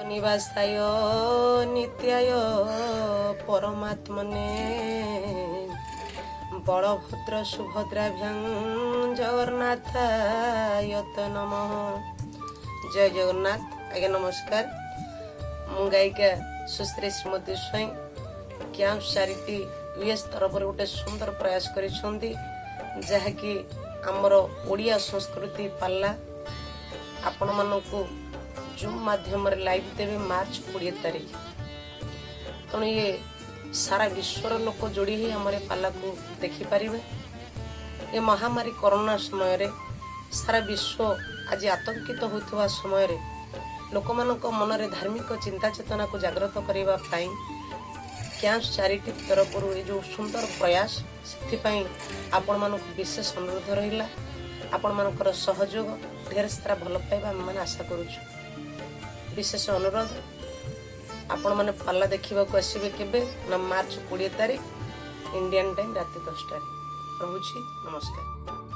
निवासाय नित्याय परमात्मने बलभद्र सुभद्राभ्यां जगन्नाथाय नमः। जय जगन्नाथ। आज्ञा नमस्कार। मु गायिका सुश्री श्रीमती स्वयं कैंप चैरिटी यूएस तरफ गोटे सुंदर प्रयास करिसेंती जहाँकि आमर ओडिया संस्कृति पाला आपण मानकु जूम माध्यम लाइव देवे मार्च 20 तारीख। तेणु ये सारा विश्वर लोक जोड़ी ही आम पाला को देखिपारे। ये महामारी कोरोना समय रे सारा विश्व आज आतंकित होता समय रे लोक मान मन में धार्मिक चिंता चेतना को जागृत करने कैंप चैरिटी तरफ ये जो सुंदर प्रयास से आपण मान विशेष अनुरोध रहा। आपण मान सहयोग ढेर सारा भल पाइबा आम आशा करुचु। विशेष अनुरोध आपण मैंने पाला देखा आसवे केबे ना मार्च 20 तारीख इंडियन टाइम रात 10 टारे। रहुछि नमस्कार।